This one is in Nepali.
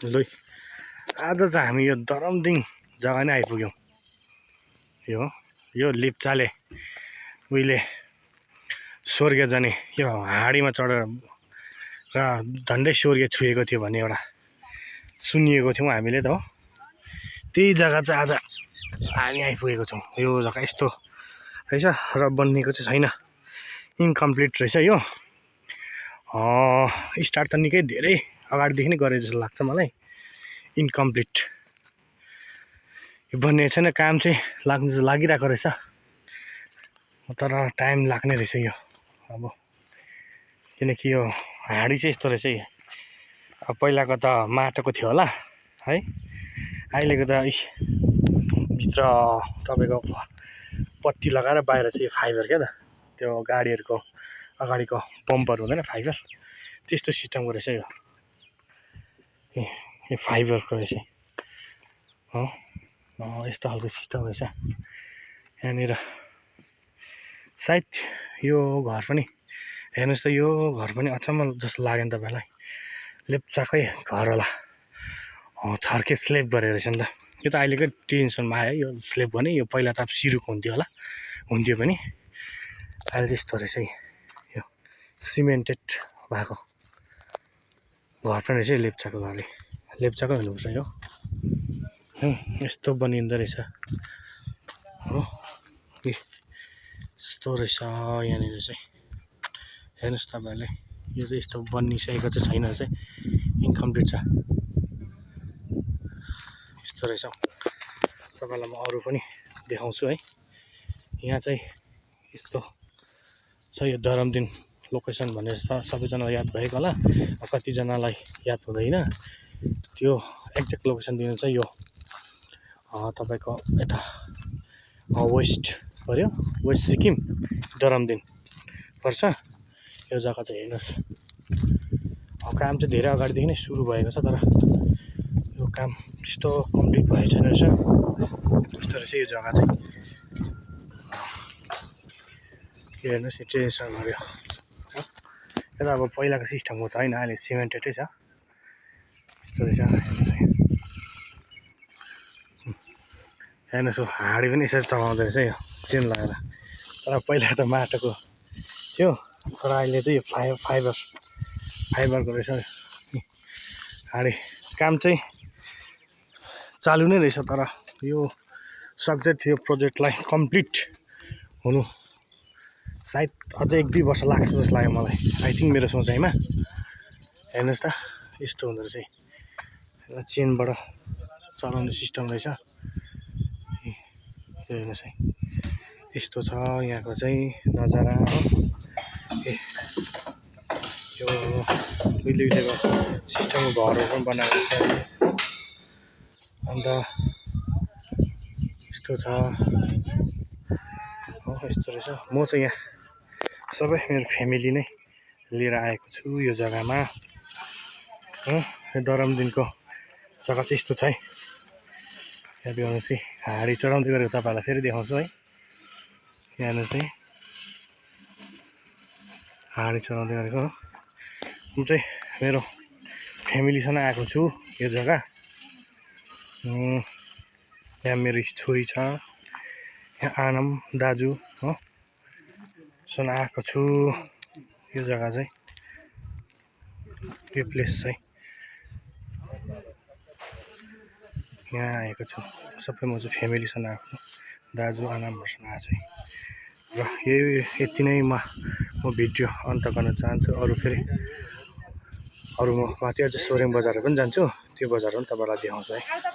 ल आज चाहिँ हामी यो दरमदिङ जग्गा नै आइपुग्यौँ। यो लेप्चाले उहिले स्वर्ग जाने यो हाँडीमा चढेर र झन्डै स्वर्ग छुएको थियो भन्ने एउटा सुनिएको थियौँ हामीले त हो। त्यही जग्गा चाहिँ आज हामी आइपुगेको छौँ। यो जग्गा यस्तो रहेछ र बनिएको चाहिँ छैन, इन्कम्प्लिट रहेछ यो। स्टार्ट त निकै धेरै अगाडिदेखि नै गरे जस्तो लाग्छ मलाई। इन्कम्प्लिट यो बनिएको छैन, काम चाहिँ लागिरहेको रहेछ, तर टाइम लाग्ने रहेछ यो। अब किनकि यो हाँडी चाहिँ यस्तो रहेछ। अब पहिलाको त माटोको थियो होला है, अहिलेको त भित्र तपाईँको पत्ती लगाएर बाहिर चाहिँ फाइबर क्या त, त्यो गाडीहरूको अगाडिको बम्पर हुँदैन फाइबर, त्यस्तो सिस्टमको रहेछ यो। यो फाइबरको रहेछ हो, यस्तो खालको सिस्टम रहेछ यहाँनिर। सायद यो घर पनि हेर्नुहोस् त, यो घर पनि अचम्म जस्तो लाग्यो नि तपाईँलाई, लेप्चाकै घर होला। छर्के स्लेब गरेको रहेछ नि त। यो त अहिलेकै टेन्सनमा आयो यो स्लेब गर्ने, यो पहिला त अब सिरुको हुन्थ्यो होला, हुन्थ्यो पनि। अहिले चाहिँ यस्तो रहेछ यो सिमेन्टेड भएको घर पनि रहेछ। लेप्चाको घर, लेप्चाकै हुनुपर्छ यो। यस्तो बनिँदो रहेछ हो, यस्तो रहेछ यहाँनिर चाहिँ। हेर्नुहोस् तपाईँहरूले, यो चाहिँ यस्तो बनिसकेको चाहिँ छैन रहेछ, इन्कम्प्लिट छ। यस्तो रहेछ, तपाईँलाई म अरू पनि देखाउँछु है। यहाँ चाहिँ यस्तो छ यो दरमदिन लोकेसन भनेर सबैजनालाई याद भएको होला, कतिजनालाई याद हुँदैन। त्यो एक्ज्याक्ट लोकेसन दिनु चाहिँ यो तपाईँको यता वेस्ट पऱ्यो, वेस्ट सिक्किम दरमदिन पर्छ यो जग्गा चाहिँ। हेर्नुहोस्, काम चाहिँ धेरै अगाडिदेखि नै सुरु भएको छ, तर यो काम त्यस्तो कम्प्लिट भएको छैन रहेछ। यस्तो रहेछ यो जग्गा चाहिँ। हेर्नुहोस् यो ट्रेसन गऱ्यो, यता अब पहिलाको सिस्टमको छैन, अहिले सिमेन्टेडै छ। यस्तो रहेछ हेर्नुहोस्, हाँडी पनि यसरी चलाउँदो रहेछ यो चेन लगाएर। तर पहिला त माटोको थियो, तर अहिले चाहिँ यो फाइबरको रहेछ हाँडी। काम चाहिँ चालु नै रहेछ, तर यो सब्जेक्ट यो प्रोजेक्टलाई कम्प्लिट हुनु सायद अझै 1-2 वर्ष लाग्छ जस्तो लाग्यो मलाई, आई थिङ्क, मेरो सोचाइमा। हेर्नुहोस् त यस्तो हुँदो रहेछ, चेनबाट चलाउने सिस्टम रहेछ। हेर्नुहोस् है, यस्तो छ यहाँको चाहिँ नजारा हो। यो उहिलेको सिस्टमको घरहरू पनि बनाएको छ। अन्त यस्तो छ हो, यस्तो रहेछ। म चाहिँ यहाँ सबै मेरो फ्यामिली नै लिएर आएको छु यो जग्गामा हो। यो दरमदिनको जग्गा चाहिँ यस्तो छ है। यहाँ देखाउनुहोस् है, हाँडी चढाउँदै गरेको तपाईँहरूलाई फेरि देखाउँछु है। हेर्नुहोस् है, हाँडी चढाउँदै गरेको हो। म चाहिँ मेरो फ्यामिलीसँग आएको छु यो जग्गा। यहाँ मेरो छोरी छ, यहाँ आनम दाजु हो, सँग आएको छु यो जग्गा चाहिँ। यो प्लेस चाहिँ यहाँ आएको छु, सबै म चाहिँ फ्यामिलीसँग आएको, दाजु आनमहरूसँग आएको छु। र यति नै म भिडियो अन्त गर्न चाहन्छु। अरू म माथि अझ सोरेङ बजारहरू पनि जान्छु, त्यो बजारहरू पनि तपाईँलाई देखाउँछु है।